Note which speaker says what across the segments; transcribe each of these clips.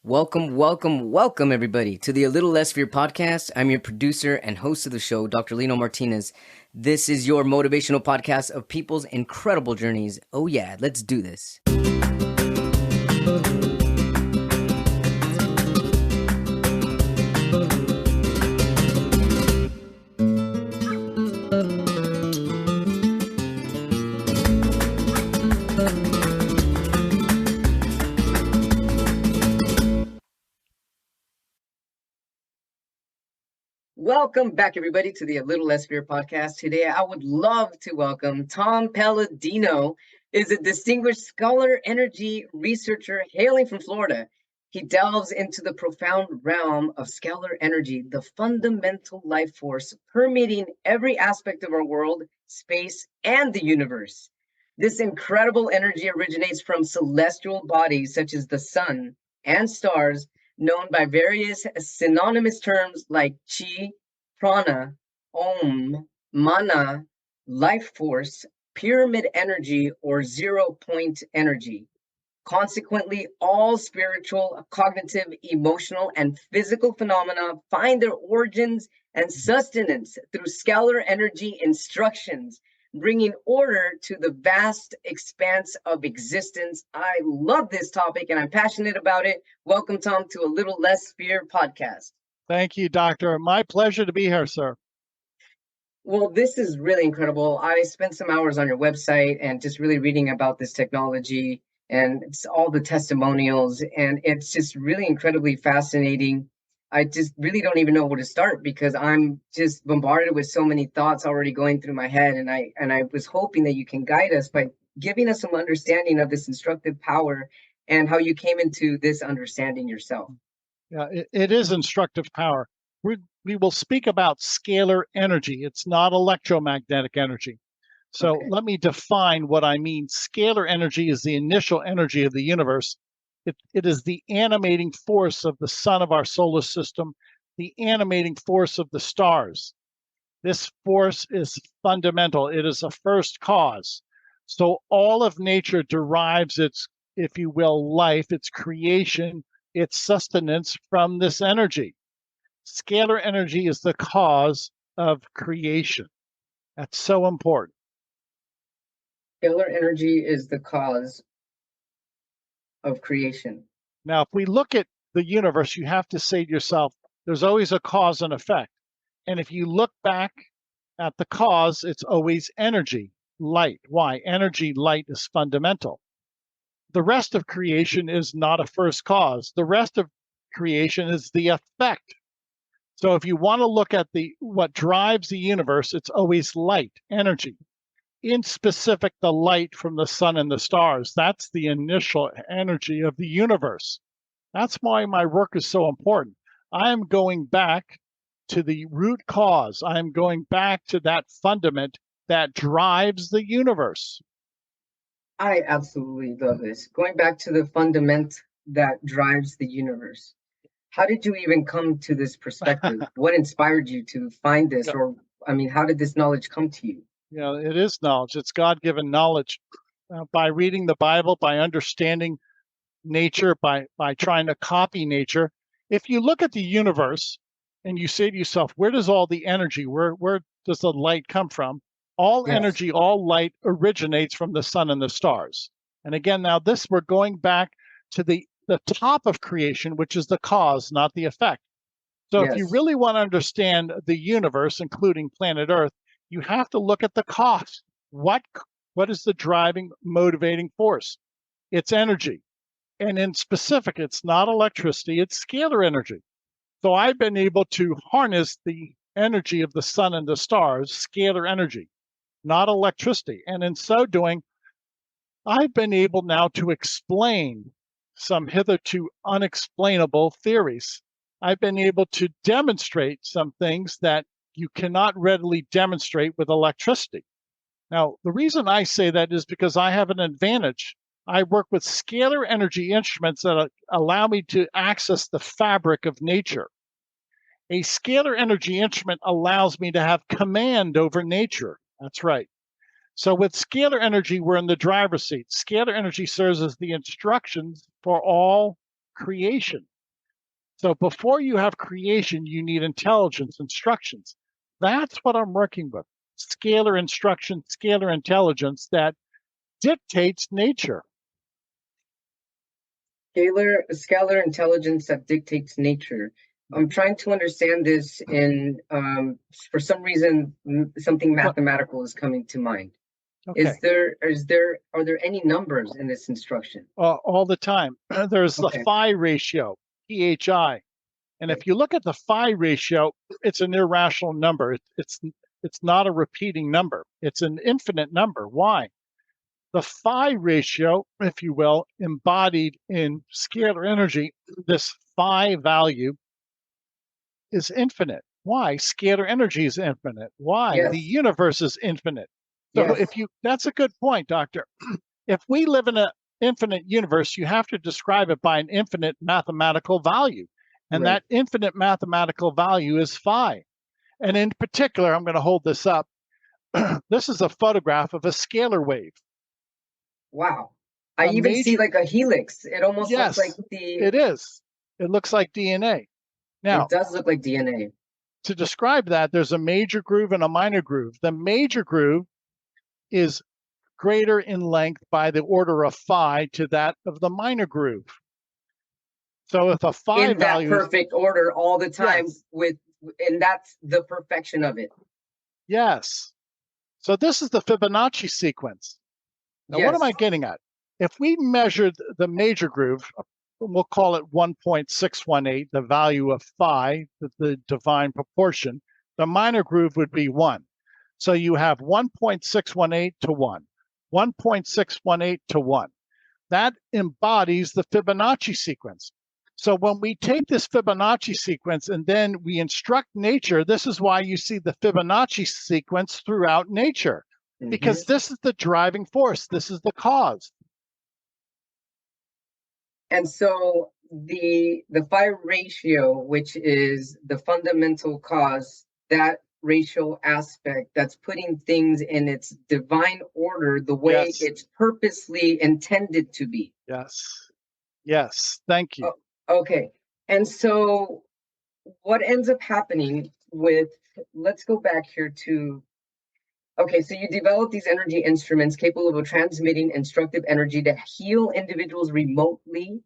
Speaker 1: Welcome, everybody, to the A Little Less Fear podcast. I'm your producer and host of the show, Dr. Lino Martinez. This is your motivational podcast of people's incredible journeys. Oh, yeah, let's do this. Welcome back, everybody, to the A Little Less Fear podcast. Today, I would love to welcome Tom Paladino, is a distinguished Scalar energy researcher hailing from Florida. He delves into the profound realm of scalar energy, the fundamental life force permeating every aspect of our world, space, and the universe. This incredible energy originates from celestial bodies such as the sun and stars, known by various synonymous terms like chi, prana, om, mana, life force, pyramid energy, or 0 point energy. Consequently, all spiritual, cognitive, emotional, and physical phenomena find their origins and sustenance through scalar energy instructions, bringing order to the vast expanse of existence. I love this topic and I'm passionate about it. Welcome, Tom, to A Little Less Fear podcast.
Speaker 2: Thank you, Doctor. My pleasure to be here, sir.
Speaker 1: Well, this is really incredible. I spent some hours on your website and just really reading about this technology and it's all the testimonials, and it's just really incredibly fascinating. I just really don't even know where to start because I'm just bombarded with so many thoughts already going through my head, and I was hoping that you can guide us by giving us some understanding of this instructive power and how you came into this understanding yourself.
Speaker 2: Yeah, it is instructive power. We will speak about scalar energy. It's not electromagnetic energy. So Let me define what I mean. Scalar energy is the initial energy of the universe. It is the animating force of the sun of our solar system, the animating force of the stars. This force is fundamental. It is a first cause. So all of nature derives its, if you will, life, its creation, its sustenance from this energy. Scalar energy is the cause of creation. That's so important.
Speaker 1: Scalar energy is the cause of creation.
Speaker 2: Now, if we look at the universe, you have to say to yourself, there's always a cause and effect. And if you look back at the cause, it's always energy, light. Why? Energy, light is fundamental. The rest of creation is not a first cause. The rest of creation is the effect. So if you want to look at what drives the universe, it's always light, energy. In specific, the light from the sun and the stars. That's the initial energy of the universe. That's why my work is so important. I am going back to the root cause. I am going back to that fundament that drives the universe.
Speaker 1: I absolutely love this. Going back to the fundament that drives the universe. How did you even come to this perspective? What inspired you to find this? Or, I mean, how did this knowledge come to you?
Speaker 2: Yeah, it is knowledge. It's God-given knowledge. By reading the Bible, by understanding nature, by trying to copy nature. If you look at the universe and you say to yourself, where does all the energy, where does the light come from? All energy, all light originates from the sun and the stars. And again, now we're going back to the top of creation, which is the cause, not the effect. So if you really want to understand the universe, including planet Earth, you have to look at the cause. What is the driving, motivating force? It's energy. And in specific, it's not electricity, it's scalar energy. So I've been able to harness the energy of the sun and the stars, scalar energy, not electricity. And in so doing, I've been able now to explain some hitherto unexplainable theories. I've been able to demonstrate some things that you cannot readily demonstrate with electricity. Now, the reason I say that is because I have an advantage. I work with scalar energy instruments that allow me to access the fabric of nature. A scalar energy instrument allows me to have command over nature. That's right. So with scalar energy, we're in the driver's seat. Scalar energy serves as the instructions for all creation. So before you have creation, you need intelligence, instructions. That's what I'm working with. Scalar instruction, scalar intelligence that dictates nature.
Speaker 1: Scalar intelligence that dictates nature. I'm trying to understand this in, for some reason, something mathematical is coming to mind.
Speaker 2: Okay.
Speaker 1: Are there any numbers in this instruction?
Speaker 2: All the time. There's the phi ratio, PHI. And if you look at the phi ratio, it's an irrational number. It's not a repeating number. It's an infinite number. Why? The phi ratio, if you will, embodied in scalar energy, this phi value is infinite. Why? Scalar energy is infinite. Why?
Speaker 1: Yes.
Speaker 2: The universe is infinite. So
Speaker 1: Yes.
Speaker 2: that's a good point, Doctor. If we live in an infinite universe, you have to describe it by an infinite mathematical value. And that infinite mathematical value is phi. And in particular, I'm going to hold this up. This is a photograph of a scalar wave.
Speaker 1: Wow. I even see like a helix. It almost looks like
Speaker 2: it is. It looks like DNA. Now,
Speaker 1: it does look like DNA.
Speaker 2: To describe that, there's a major groove and a minor groove. The major groove is greater in length by the order of phi to that of the minor groove. So if a phi
Speaker 1: in that perfect order all the time, and that's the perfection of it.
Speaker 2: Yes. So this is the Fibonacci sequence. Now, what am I getting at? If we measured the major groove, we'll call it 1.618, the value of phi, the divine proportion, the minor groove would be 1. So you have 1.618 to 1, 1.618 to 1. That embodies the Fibonacci sequence. So when we take this Fibonacci sequence and then we instruct nature, this is why you see the Fibonacci sequence throughout nature, because this is the driving force. This is the cause.
Speaker 1: And so the phi ratio, which is the fundamental cause, that racial aspect that's putting things in its divine order, the way it's purposely intended to be.
Speaker 2: Yes. Thank you.
Speaker 1: Okay. And so what ends up happening with, let's go back here to, okay, so you develop these energy instruments capable of transmitting instructive energy to heal individuals remotely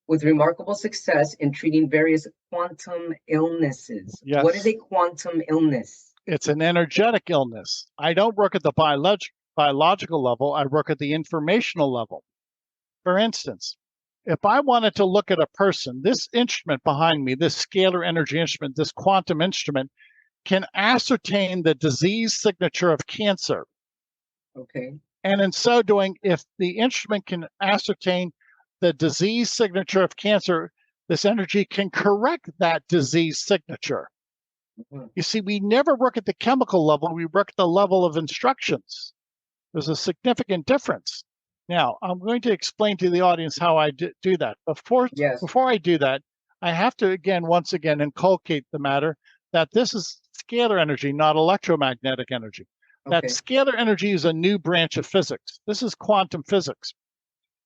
Speaker 1: with remarkable success in treating various quantum illnesses. What is a quantum illness?
Speaker 2: It's an energetic illness. I don't work at the biological level. I work at the informational level. For instance, if I wanted to look at a person, this instrument behind me, this scalar energy instrument, this quantum instrument, can ascertain the disease signature of cancer.
Speaker 1: Okay.
Speaker 2: And in so doing, if the instrument can ascertain the disease signature of cancer, this energy can correct that disease signature. You see, we never work at the chemical level. We work at the level of instructions. There's a significant difference. Now, I'm going to explain to the audience how I do that. Before I do that, I have to, once again, inculcate the matter that this is scalar energy, not electromagnetic energy. That scalar energy is a new branch of physics. This is quantum physics.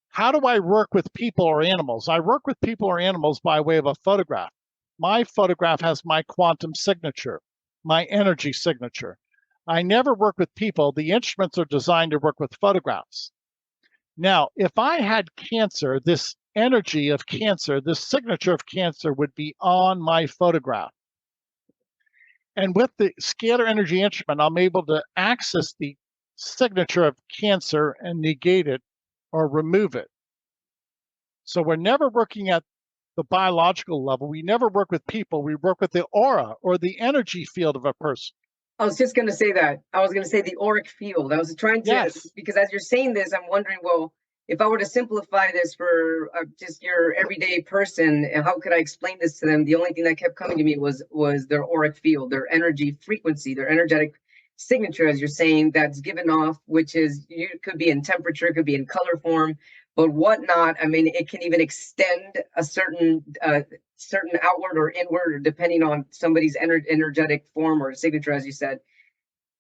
Speaker 2: How do I work with people or animals? I work with people or animals by way of a photograph. My photograph has my quantum signature, my energy signature. I never work with people. The instruments are designed to work with photographs. Now, if I had cancer, this energy of cancer, this signature of cancer would be on my photograph. And with the scalar energy instrument, I'm able to access the signature of cancer and negate it or remove it. So we're never working at the biological level. We never work with people. We work with the aura or the energy field of a person.
Speaker 1: I was just going to say that. I was going to say the auric field. I was trying to, because as you're saying this, I'm wondering, well, if I were to simplify this for just your everyday person, how could I explain this to them? The only thing that kept coming to me was their auric field, their energy frequency, their energetic signature, as you're saying, that's given off, which is, you could be in temperature, it could be in color form, but whatnot. I mean, it can even extend a certain outward or inward, or depending on somebody's energetic form or signature, as you said.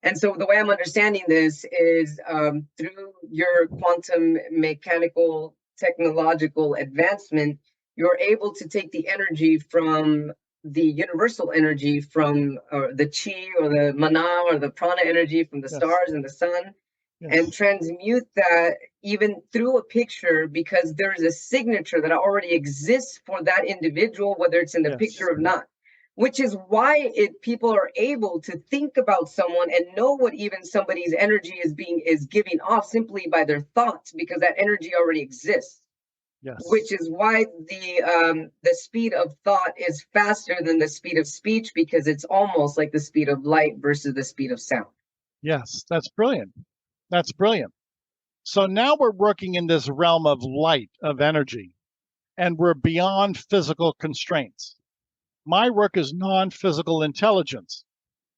Speaker 1: And so the way I'm understanding this is through your quantum mechanical technological advancement, you're able to take the energy from the universal energy from the chi or the mana or the prana energy from the
Speaker 2: Yes.
Speaker 1: stars and the sun, and
Speaker 2: Yes.
Speaker 1: transmute that even through a picture, because there's a signature that already exists for that individual, whether it's in the picture
Speaker 2: Yes.
Speaker 1: or not. Which is why people are able to think about someone and know what even somebody's energy is giving off simply by their thoughts, because that energy already exists.
Speaker 2: Yes.
Speaker 1: Which is why the speed of thought is faster than the speed of speech, because it's almost like the speed of light versus the speed of sound.
Speaker 2: Yes. That's brilliant. That's brilliant. So now we're working in this realm of light, of energy, and we're beyond physical constraints. My work is non-physical intelligence.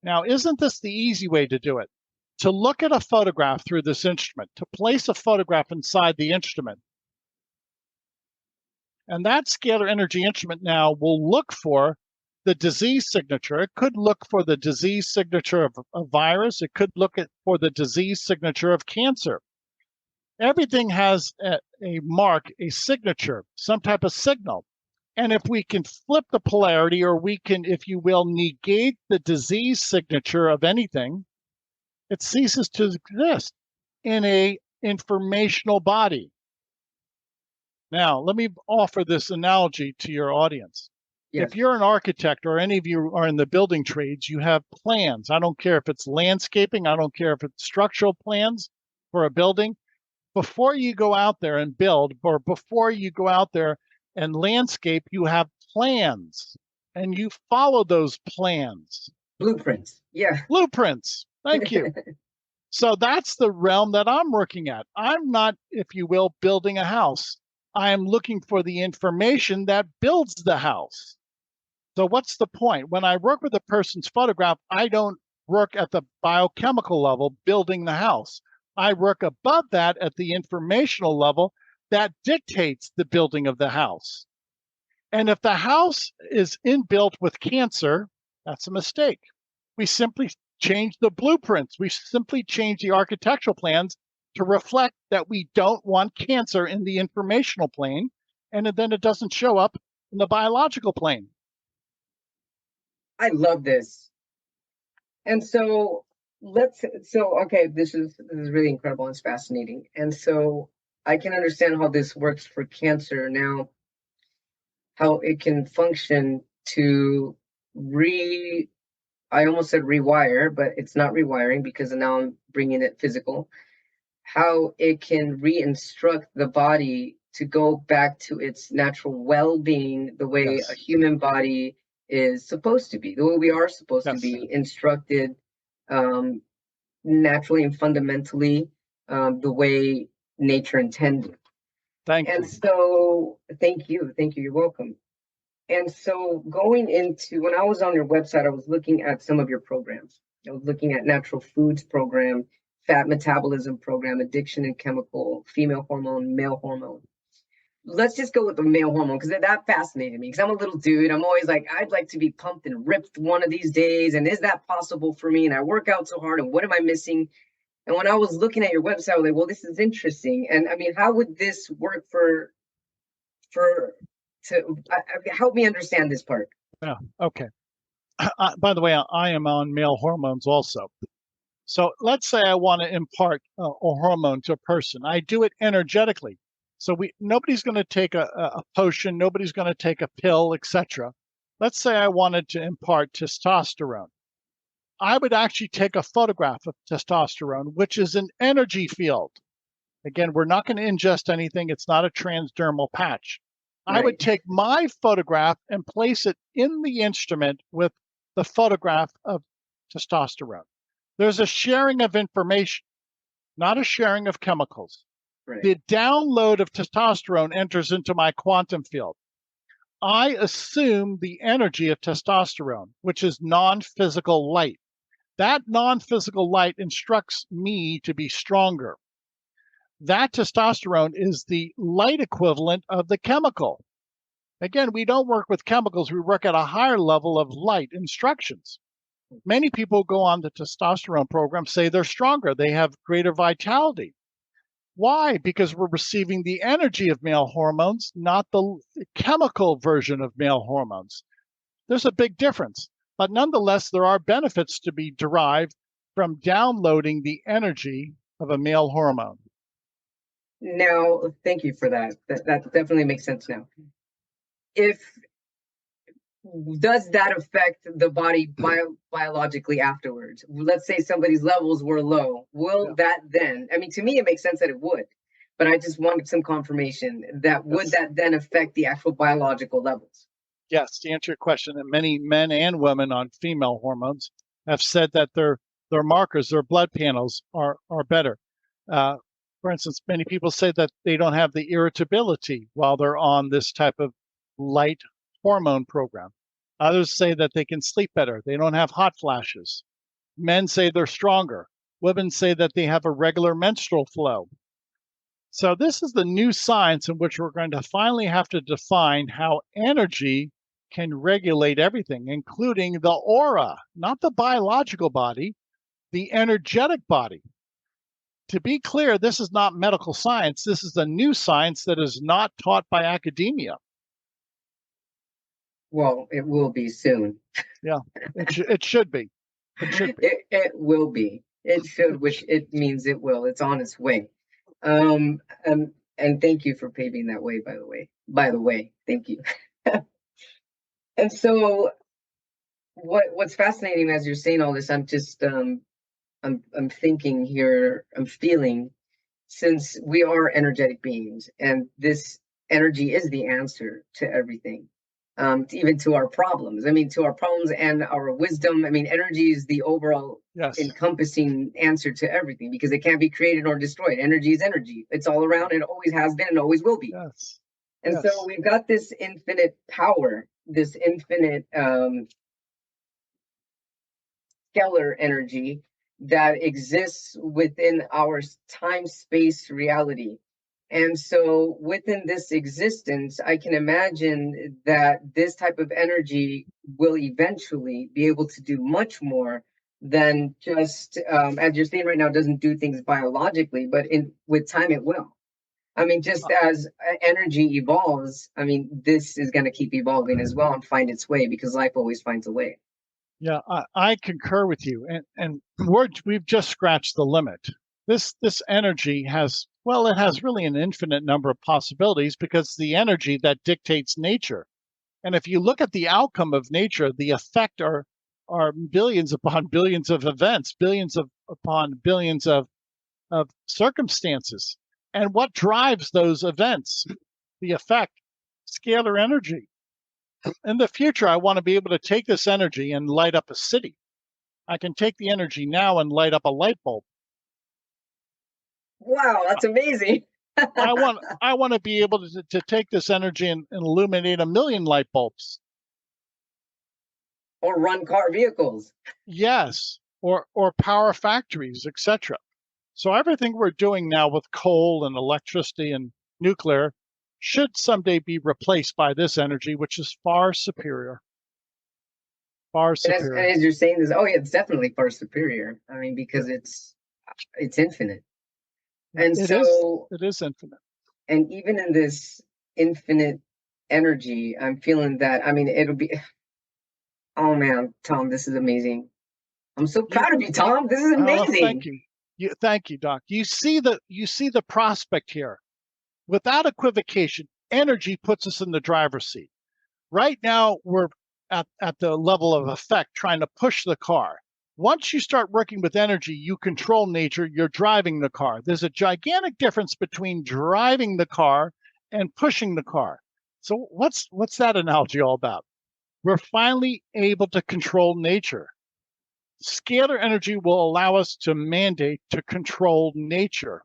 Speaker 2: Now, isn't this the easy way to do it? To look at a photograph through this instrument, to place a photograph inside the instrument. And that scalar energy instrument now will look for the disease signature. It could look for the disease signature of a virus. It could look for the disease signature of cancer. Everything has a mark, a signature, some type of signal. And if we can flip the polarity, or we can, if you will, negate the disease signature of anything, it ceases to exist in a informational body. Now, let me offer this analogy to your audience.
Speaker 1: Yes.
Speaker 2: If you're an architect, or any of you are in the building trades, you have plans. I don't care if it's landscaping, I don't care if it's structural plans for a building. Before you go out there and build, or before you go out there and landscape, you have plans, and you follow those plans.
Speaker 1: Blueprints. Yeah.
Speaker 2: Blueprints. Thank you. So that's the realm that I'm working at. I'm not, if you will, building a house. I am looking for the information that builds the house. So what's the point? When I work with a person's photograph, I don't work at the biochemical level building the house. I work above that at the informational level that dictates the building of the house. And if the house is inbuilt with cancer, that's a mistake. We simply change the blueprints. We simply change the architectural plans to reflect that we don't want cancer in the informational plane, and then it doesn't show up in the biological plane.
Speaker 1: I love this. And so okay, this is really incredible. It's fascinating. And so I can understand how this works for cancer now, how it can function to I almost said rewire, but it's not rewiring, because now I'm bringing it physical. How it can re-instruct the body to go back to its natural well-being, the way a
Speaker 2: Yes.
Speaker 1: human body is supposed to be, the way we are supposed to
Speaker 2: Yes.
Speaker 1: be instructed, naturally and fundamentally, the way nature intended.
Speaker 2: Thank
Speaker 1: And
Speaker 2: you.
Speaker 1: so, thank you, you're welcome. And so, going into, when I was on your website, I was looking at some of your programs. I was looking at natural foods program, fat metabolism program, addiction and chemical, female hormone, male hormone. Let's just go with the male hormone, because that fascinated me, because I'm a little dude. I'm always like, I'd like to be pumped and ripped one of these days. And is that possible for me? And I work out so hard, and what am I missing? And when I was looking at your website, I was like, well, this is interesting. And I mean, how would this work help me understand this part?
Speaker 2: Yeah. Okay. By the way, I am on male hormones also. So let's say I want to impart a hormone to a person. I do it energetically. So nobody's going to take a potion, nobody's going to take a pill, etc. Let's say I wanted to impart testosterone. I would actually take a photograph of testosterone, which is an energy field. Again, we're not going to ingest anything. It's not a transdermal patch. I would take my photograph and place it in the instrument with the photograph of testosterone. There's a sharing of information, not a sharing of chemicals.
Speaker 1: Right.
Speaker 2: The download of testosterone enters into my quantum field. I assume the energy of testosterone, which is non-physical light. That non-physical light instructs me to be stronger. That testosterone is the light equivalent of the chemical. Again, we don't work with chemicals. We work at a higher level of light instructions. Many people go on the testosterone program, say they're stronger, they have greater vitality. Why? Because we're receiving the energy of male hormones, not the chemical version of male hormones. There's a big difference. But nonetheless, there are benefits to be derived from downloading the energy of a male hormone.
Speaker 1: Now, thank you for that. That definitely makes sense now. If does that affect the body biologically afterwards? Let's say somebody's levels were low. Will that then? I mean, to me, it makes sense that it would, but I just wanted some confirmation that would that then affect the actual biological levels?
Speaker 2: Yes, to answer your question, and many men and women on female hormones have said that their markers, their blood panels are better. For instance, many people say that they don't have the irritability while they're on this type of light hormone program. Others say that they can sleep better. They don't have hot flashes. Men say they're stronger. Women say that they have a regular menstrual flow. So this is the new science in which we're going to finally have to define how energy can regulate everything, including the aura, not the biological body, the energetic body. To be clear, this is not medical science. This is a new science that is not taught by academia.
Speaker 1: Well, it will be soon.
Speaker 2: Yeah, it should be. It should be.
Speaker 1: It will be. It should, which it means it will. It's on its way. And thank you for paving that way, by the way. By the way, thank you. And so what's fascinating as you're saying all this, I'm just I'm thinking here, I'm feeling, since we are energetic beings and this energy is the answer to everything, even to our problems. I mean, to our problems and our wisdom. I mean, energy is the overall encompassing answer to everything because it can't be created or destroyed. Energy is energy. It's all around. It always has been and always will be.
Speaker 2: Yes.
Speaker 1: And so we've got this infinite power, this infinite scalar energy that exists within our time-space reality. And so within this existence, I can imagine that this type of energy will eventually be able to do much more than just, as you're saying right now, doesn't do things biologically, but with time it will. I mean, just as energy evolves, I mean, this is going to keep evolving as well and find its way because life always finds a way.
Speaker 2: Yeah, I concur with you, and we've just scratched the limit. This energy has, well, it has really an infinite number of possibilities because it's the energy that dictates nature. And if you look at the outcome of nature, the effect are billions upon billions of events, billions upon billions of circumstances. And what drives those events? The effect, scalar energy. In the future, I want to be able to take this energy and light up a city. I can take the energy now and light up a light bulb.
Speaker 1: Wow, that's amazing.
Speaker 2: I want to be able to take this energy and illuminate 1 million light bulbs.
Speaker 1: Or run car vehicles.
Speaker 2: Yes, or power factories, etc. So everything we're doing now with coal and electricity and nuclear should someday be replaced by this energy, which is far superior. Far superior.
Speaker 1: And as you're saying this, oh yeah, it's definitely far superior. I mean, because it's infinite. And
Speaker 2: it is infinite.
Speaker 1: And even in this infinite energy, I'm feeling that, I mean, it'll be, oh man, Tom, this is amazing. I'm so proud of you, Tom. This is amazing.
Speaker 2: Thank you. Thank you, Doc. You see the prospect here. Without equivocation, energy puts us in the driver's seat. Right now, we're at the level of effect trying to push the car. Once you start working with energy, you control nature, you're driving the car. There's a gigantic difference between driving the car and pushing the car. So what's that analogy all about? We're finally able to control nature. Scalar energy will allow us to mandate to control nature.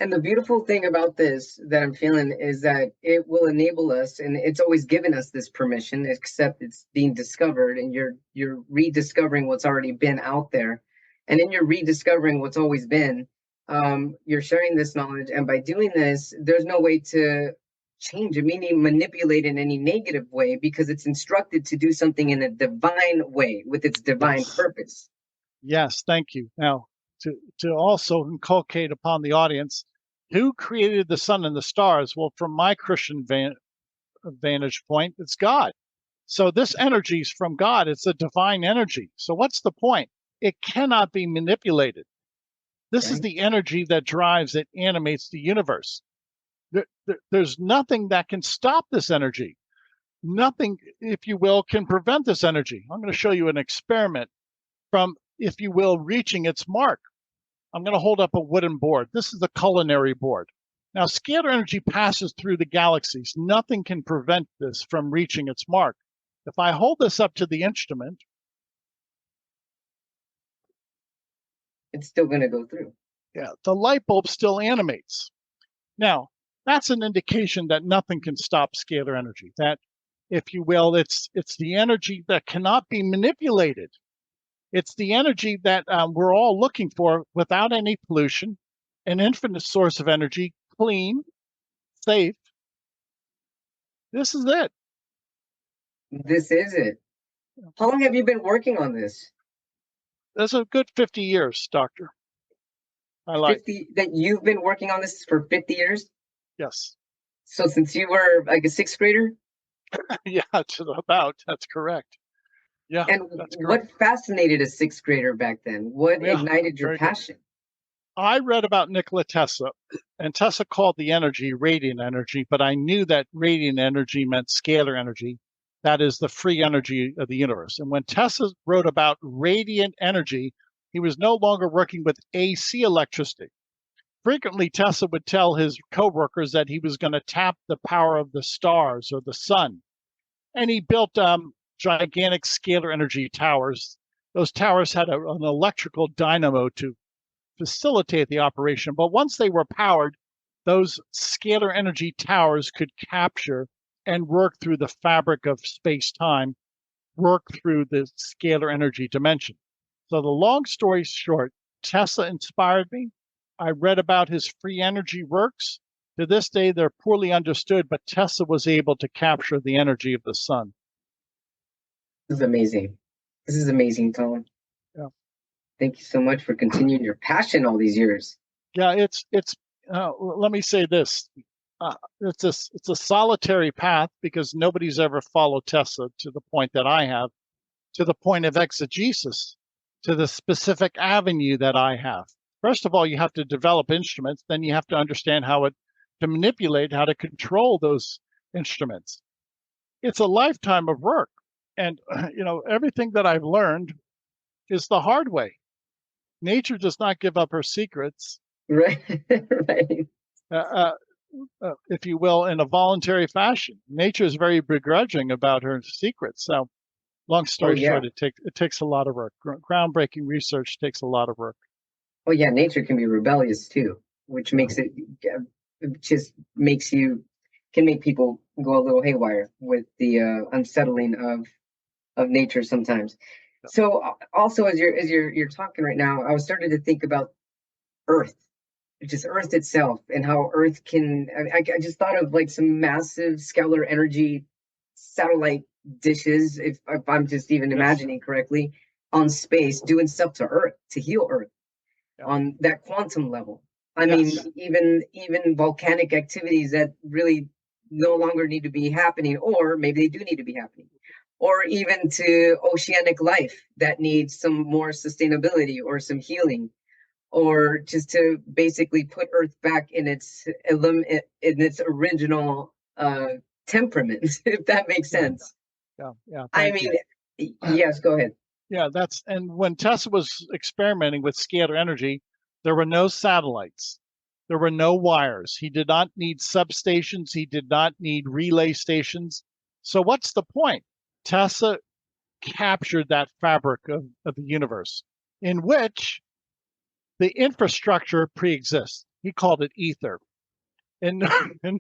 Speaker 1: And the beautiful thing about this that I'm feeling is that it will enable us, and it's always given us this permission, except it's being discovered, and you're rediscovering what's already been out there. And in your rediscovering what's always been, you're sharing this knowledge, and by doing this, there's no way to change it, meaning manipulate in any negative way, because it's instructed to do something in a divine way with its divine purpose.
Speaker 2: Yes, thank you. Now, to also inculcate upon the audience, who created the sun and the stars? Well, from my Christian vantage point, it's God. So this energy is from God. It's a divine energy. So what's the point? It cannot be manipulated. This is the energy that drives, it animates the universe. There's nothing that can stop this energy. Nothing, if you will, can prevent this energy. I'm going to show you an experiment from, if you will, reaching its mark. I'm going to hold up a wooden board. This is the culinary board. Now, scalar energy passes through the galaxies. Nothing can prevent this from reaching its mark. If I hold this up to the instrument,
Speaker 1: it's still going to go through.
Speaker 2: Yeah, the light bulb still animates. Now, that's an indication that nothing can stop scalar energy. That, if you will, it's the energy that cannot be manipulated. It's the energy that we're all looking for without any pollution, an infinite source of energy, clean, safe. This is it.
Speaker 1: This is it. How long have you been working on this?
Speaker 2: That's a good 50 years, Doctor.
Speaker 1: 50, that you've been working on this for 50 years?
Speaker 2: Yes.
Speaker 1: So since you were like a 6th grader?
Speaker 2: Yeah, that's correct. Yeah.
Speaker 1: And what fascinated a 6th grader back then? What ignited your passion?
Speaker 2: I read about Nikola Tesla, and Tesla called the energy radiant energy, but I knew that radiant energy meant scalar energy. That is the free energy of the universe. And when Tesla wrote about radiant energy, he was no longer working with AC electricity. Frequently, Tesla would tell his coworkers that he was going to tap the power of the stars or the sun. And he built gigantic scalar energy towers. Those towers had an electrical dynamo to facilitate the operation. But once they were powered, those scalar energy towers could capture and work through the fabric of space-time, work through the scalar energy dimension. So the long story short, Tesla inspired me. I read about his free energy works. To this day, they're poorly understood, but Tesla was able to capture the energy of the sun.
Speaker 1: This is amazing. This is amazing, Tom.
Speaker 2: Yeah.
Speaker 1: Thank you so much for continuing your passion all these years.
Speaker 2: Yeah, it's. Let me say this: it's a solitary path because nobody's ever followed Tesla to the point that I have, to the point of exegesis, to the specific avenue that I have. First of all, you have to develop instruments. Then you have to understand how to manipulate, how to control those instruments. It's a lifetime of work. And, everything that I've learned is the hard way. Nature does not give up her secrets.
Speaker 1: Right, right.
Speaker 2: If you will, in a voluntary fashion. Nature is very begrudging about her secrets. So, long story short, it takes a lot of work. Groundbreaking research takes a lot of work.
Speaker 1: Oh yeah, nature can be rebellious too, which makes it just can make people go a little haywire with the unsettling of nature sometimes. So also as you're talking right now, I was starting to think about Earth, just Earth itself, and how Earth can. I just thought of like some massive scalar energy satellite dishes, if I'm just even imagining correctly, on space doing stuff to Earth to heal Earth on that quantum level. I mean, even volcanic activities that really no longer need to be happening, or maybe they do need to be happening, or even to oceanic life that needs some more sustainability or some healing, or just to basically put Earth back in its original temperament, if that makes sense.
Speaker 2: Yeah.
Speaker 1: I mean, yes, go ahead.
Speaker 2: Yeah, and when Tesla was experimenting with scalar energy, there were no satellites. There were no wires. He did not need substations. He did not need relay stations. So what's the point? Tesla captured that fabric of the universe in which the infrastructure pre-exists. He called it ether. In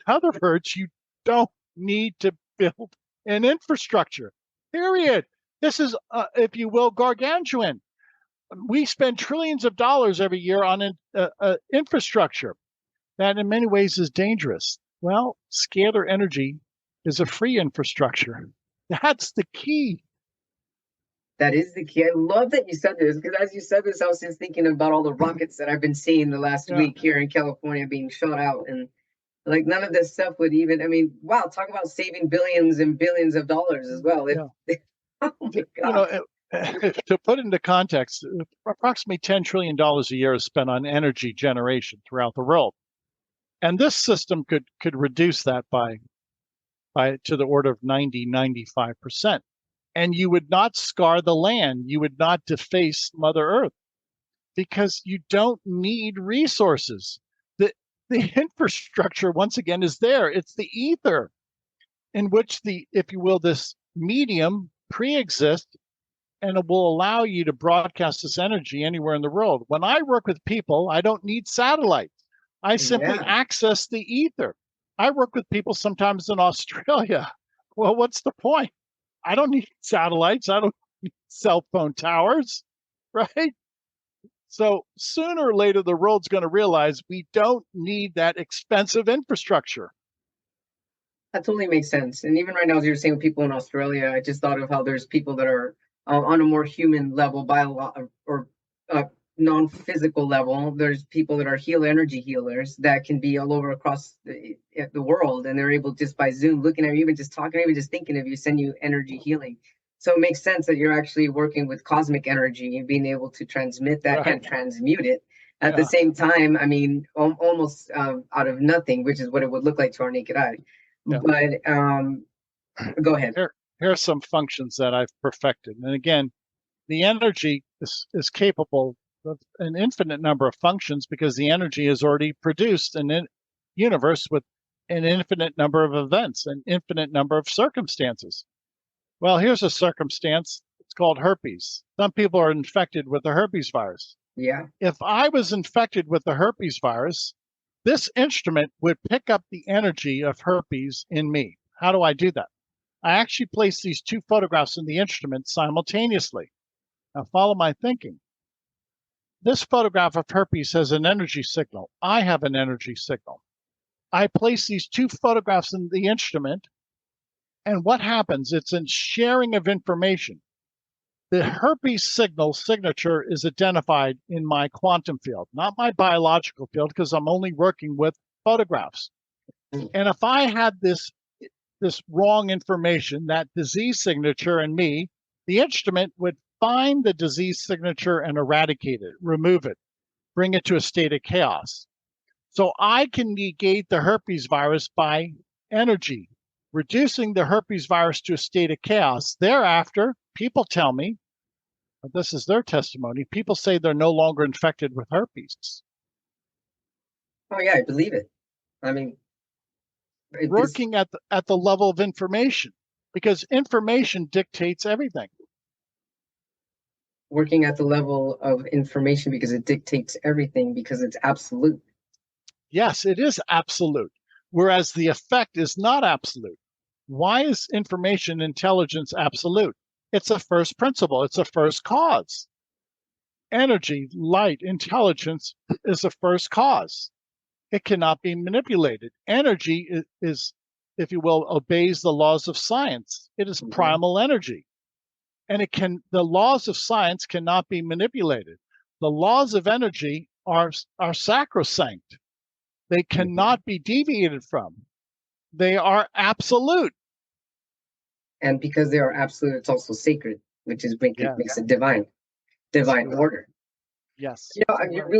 Speaker 2: other words, you don't need to build an infrastructure, period. This is, if you will, gargantuan. We spend trillions of dollars every year on infrastructure that in many ways is dangerous. Well, scalar energy is a free infrastructure. That's the key.
Speaker 1: That is the key. I love that you said this, because as you said this, I was just thinking about all the rockets that I've been seeing the last
Speaker 2: Yeah,
Speaker 1: week here in California being shot out. And like none of this stuff would even, I mean, wow, talk about saving billions and billions of dollars as well.
Speaker 2: yeah.
Speaker 1: Oh my
Speaker 2: You
Speaker 1: God.
Speaker 2: know, to put into context, approximately $10 trillion a year is spent on energy generation throughout the world. And this system could reduce that by to the order of 95%. And you would not scar the land. You would not deface Mother Earth because you don't need resources. The infrastructure, once again, is there. It's the ether in which if you will, this medium pre-exists, and it will allow you to broadcast this energy anywhere in the world. When I work with people, I don't need satellites. I simply
Speaker 1: Yeah.
Speaker 2: access the ether. I work with people sometimes in Australia. Well, what's the point? I don't need satellites. I don't need cell phone towers, right? So sooner or later, the world's going to realize we don't need that expensive infrastructure.
Speaker 1: That totally makes sense. And even right now, as you're saying with people in Australia, I just thought of how there's people that are on a more human level, or uh, non-physical level. There's people that are energy healers that can be all over across the world, and they're able just by Zoom, looking at you, even just talking, even just thinking of you, send you energy healing. So it makes sense that you're actually working with cosmic energy and being able to transmit that
Speaker 2: Right.
Speaker 1: and transmute it at the
Speaker 2: Yeah.
Speaker 1: same time. I mean, almost out of nothing, which is what it would look like to our naked eye.
Speaker 2: Yeah.
Speaker 1: But go ahead.
Speaker 2: Here are some functions that I've perfected. And again, the energy is capable of an infinite number of functions because the energy is already produced in a universe with an infinite number of events, an infinite number of circumstances. Well, here's a circumstance. It's called herpes. Some people are infected with the herpes virus.
Speaker 1: Yeah.
Speaker 2: If I was infected with the herpes virus, this instrument would pick up the energy of herpes in me. How do I do that? I actually place these two photographs in the instrument simultaneously. Now, follow my thinking. This photograph of herpes has an energy signal. I have an energy signal. I place these two photographs in the instrument, and what happens? It's a sharing of information. The herpes signal signature is identified in my quantum field, not my biological field, because I'm only working with photographs. And if I had this wrong information, that disease signature in me, the instrument would find the disease signature and eradicate it, remove it, bring it to a state of chaos. So I can negate the herpes virus by energy, reducing the herpes virus to a state of chaos. Thereafter, people tell me, this is their testimony, people say they're no longer infected with herpes.
Speaker 1: Oh yeah, I believe it. I mean, this
Speaker 2: Working at the level of information, because information dictates everything.
Speaker 1: working at the level of information because it dictates everything because it's absolute.
Speaker 2: Yes, it is absolute, whereas the effect is not absolute. Why is information intelligence absolute? It's a first principle, it's a first cause. Energy, light, intelligence is a first cause. It cannot be manipulated. Energy is, if you will, obeys the laws of science. It is primal energy. And the laws of science cannot be manipulated. The laws of energy are sacrosanct. They cannot be deviated from. They are absolute.
Speaker 1: And because they are absolute, it's also sacred, which is makes it divine order.
Speaker 2: Yes.
Speaker 1: You know,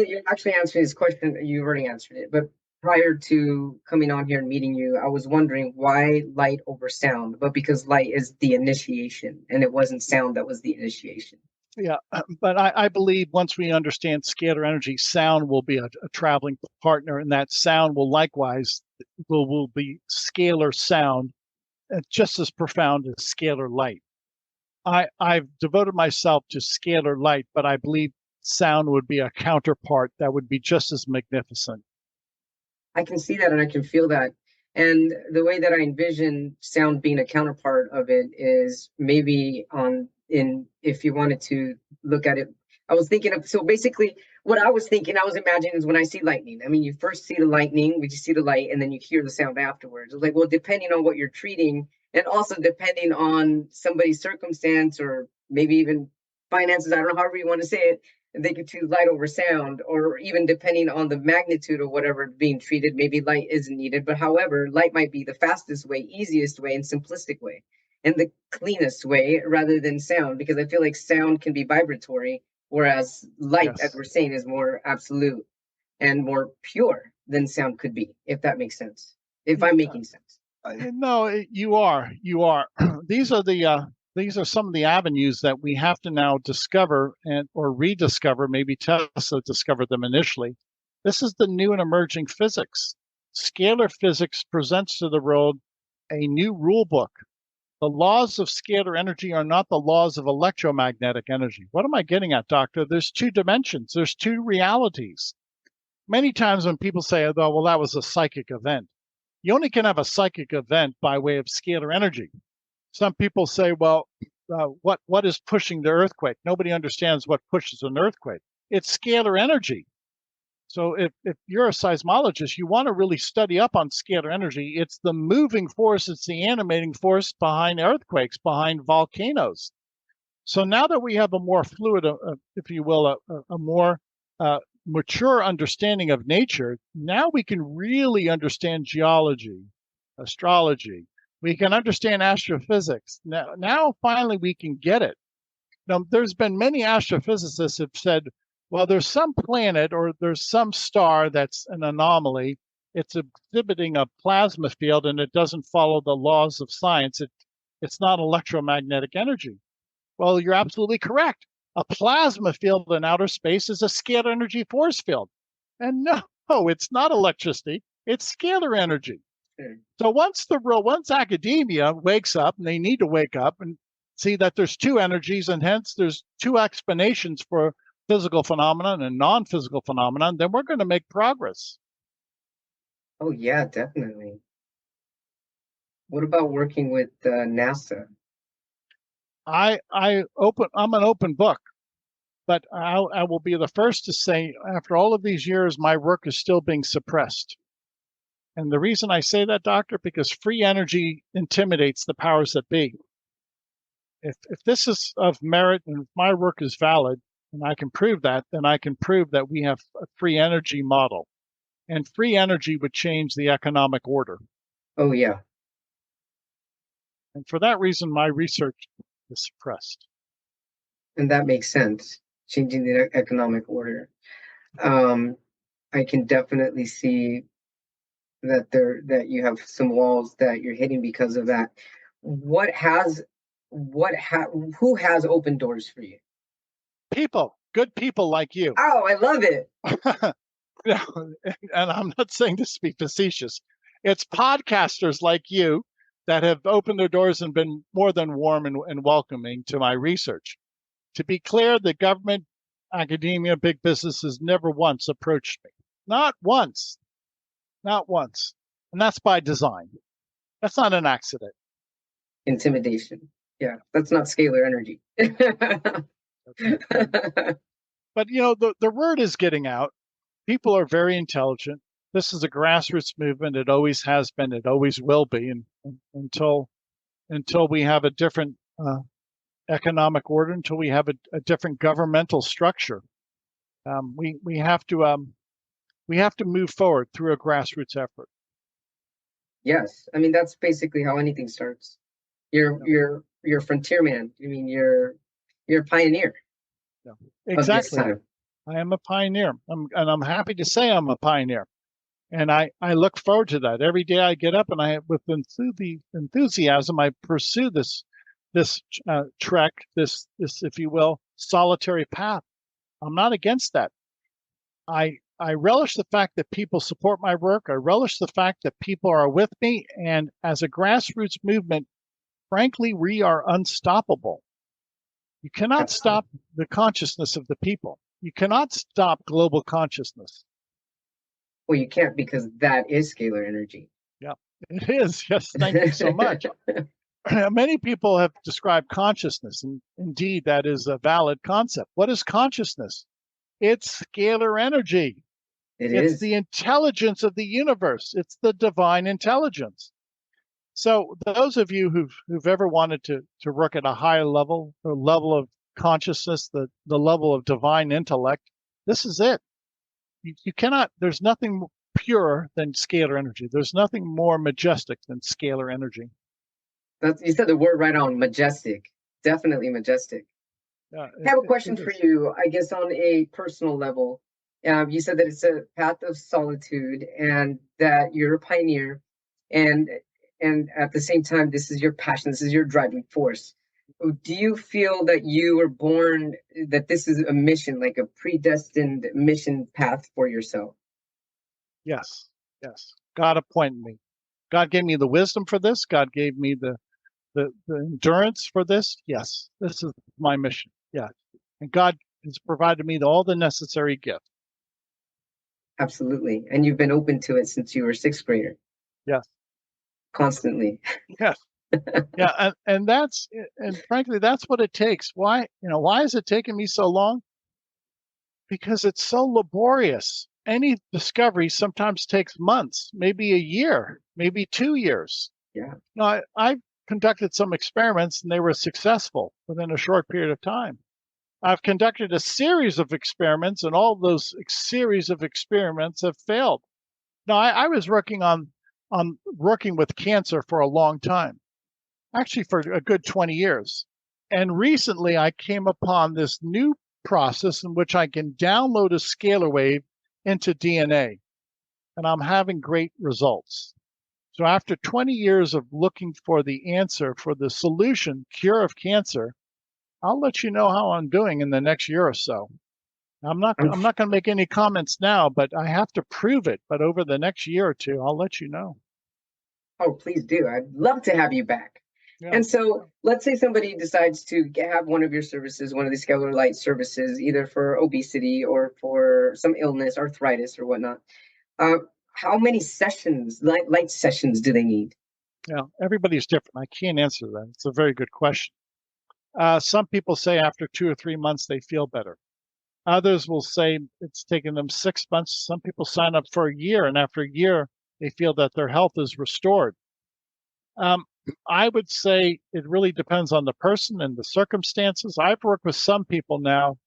Speaker 1: you're actually answering this question. You already answered it, but prior to coming on here and meeting you, I was wondering why light over sound, but because light is the initiation and it wasn't sound that was the initiation.
Speaker 2: Yeah, but I believe once we understand scalar energy, sound will be a traveling partner, and that sound will likewise will be scalar sound, just as profound as scalar light. I've devoted myself to scalar light, but I believe sound would be a counterpart that would be just as magnificent.
Speaker 1: I can see that and I can feel that. And the way that I envision sound being a counterpart of it is maybe if you wanted to look at it, I was thinking of, so basically what I was thinking, I was imagining is when I see lightning. I mean, you first see the lightning, you see the light, and then you hear the sound afterwards. It's like, well, depending on what you're treating, and also depending on somebody's circumstance or maybe even finances. I don't know, however you want to say it. They could choose light over sound, or even depending on the magnitude of whatever being treated, maybe light isn't needed. But however, light might be the fastest way, easiest way, and simplistic way, and the cleanest way rather than sound, because I feel like sound can be vibratory, whereas light, as
Speaker 2: Yes.
Speaker 1: we're saying, is more absolute and more pure than sound could be, if that makes sense. If I'm making sense.
Speaker 2: No, you are. You are. These are some of the avenues that we have to now discover or rediscover. Maybe Tesla discovered them initially. This is the new and emerging physics. Scalar physics presents to the world a new rule book. The laws of scalar energy are not the laws of electromagnetic energy. What am I getting at, Doctor? There's two dimensions. There's two realities. Many times when people say, "Oh, well, that was a psychic event," you only can have a psychic event by way of scalar energy. Some people say, well, what is pushing the earthquake? Nobody understands what pushes an earthquake. It's scalar energy. So if you're a seismologist, you want to really study up on scalar energy. It's the moving force, it's the animating force behind earthquakes, behind volcanoes. So now that we have a more fluid, if you will, a more mature understanding of nature, now we can really understand geology, astrology. We can understand astrophysics. Now finally we can get it. Now, there's been many astrophysicists have said, well, there's some planet or there's some star that's an anomaly. It's exhibiting a plasma field and it doesn't follow the laws of science. It's not electromagnetic energy. Well, you're absolutely correct. A plasma field in outer space is a scalar energy force field. And no, it's not electricity. It's scalar energy. So once academia wakes up, and they need to wake up and see that there's two energies, and hence there's two explanations for physical phenomenon and non-physical phenomenon, then we're going to make progress.
Speaker 1: Oh yeah, definitely. What about working with NASA?
Speaker 2: I'm an open book, but I will be the first to say, after all of these years, my work is still being suppressed. And the reason I say that, Doctor, because free energy intimidates the powers that be. If this is of merit and if my work is valid and I can prove that, then I can prove that we have a free energy model. And free energy would change the economic order.
Speaker 1: Oh yeah.
Speaker 2: And for that reason, my research is suppressed.
Speaker 1: And that makes sense. Changing the economic order. I can definitely see that you have some walls that you're hitting because of that. What has who has opened doors for you?
Speaker 2: People, good people like you.
Speaker 1: Oh, I love it.
Speaker 2: And I'm not saying this to be facetious. It's podcasters like you that have opened their doors and been more than warm and welcoming to my research. To be clear, the government, academia, big business has never once approached me. Not once. Not once. And that's by design. That's not an accident.
Speaker 1: Intimidation. Yeah, that's not scalar energy.
Speaker 2: But, the word is getting out. People are very intelligent. This is a grassroots movement. It always has been. It always will be. And until we have a different economic order, until we have a different governmental structure, we have to move forward through a grassroots effort.
Speaker 1: Yes, I mean that's basically how anything starts. You're a frontier man. I mean you're a pioneer.
Speaker 2: Yeah. Exactly. I am a pioneer. I'm happy to say I'm a pioneer. And I look forward to that. Every day I get up and with enthusiasm, I pursue this trek, this, if you will, solitary path. I'm not against that. I relish the fact that people support my work. I relish the fact that people are with me. And as a grassroots movement, frankly, we are unstoppable. You cannot stop the consciousness of the people. You cannot stop global consciousness.
Speaker 1: Well, you can't, because that is scalar energy.
Speaker 2: Yeah, it is. Yes, thank you so much. Many people have described consciousness, and indeed, that is a valid concept. What is consciousness? It's scalar energy. It's the intelligence of the universe. It's the divine intelligence. So those of you who've ever wanted to work at a higher level, the level of consciousness, the level of divine intellect, this is it. You cannot, there's nothing pure than scalar energy. There's nothing more majestic than scalar energy.
Speaker 1: You said the word right on, majestic. Definitely majestic. I have a question for you, I guess, on a personal level. You said that it's a path of solitude and that you're a pioneer, and at the same time, this is your passion, this is your driving force. Do you feel that you were born, that this is a mission, like a predestined mission path for yourself?
Speaker 2: Yes, yes. God appointed me. God gave me the wisdom for this. God gave me the endurance for this. Yes, this is my mission. Yeah. And God has provided me all the necessary gifts.
Speaker 1: Absolutely. And you've been open to it since you were sixth grader.
Speaker 2: Yes.
Speaker 1: Constantly.
Speaker 2: Yes. Yeah. And frankly, that's what it takes. Why is it taking me so long? Because it's so laborious. Any discovery sometimes takes months, maybe a year, maybe 2 years.
Speaker 1: Yeah.
Speaker 2: No, I've conducted some experiments and they were successful within a short period of time. I've conducted a series of experiments and all those series of experiments have failed. Now, I was working on working with cancer for a long time, actually for a good 20 years. And recently I came upon this new process in which I can download a scalar wave into DNA, and I'm having great results. So after 20 years of looking for the answer, for the solution, cure of cancer, I'll let you know how I'm doing in the next year or so. I'm not going to make any comments now, but I have to prove it. But over the next year or two, I'll let you know.
Speaker 1: Oh, please do. I'd love to have you back. Yeah. And so let's say somebody decides to have one of your services, one of the Scalar Light services, either for obesity or for some illness, arthritis or whatnot. How many sessions, light sessions, do they need?
Speaker 2: Yeah, everybody's different. I can't answer that. It's a very good question. Some people say after 2 or 3 months, they feel better. Others will say it's taken them 6 months. Some people sign up for a year, and after a year, they feel that their health is restored. I would say it really depends on the person and the circumstances. I've worked with some people now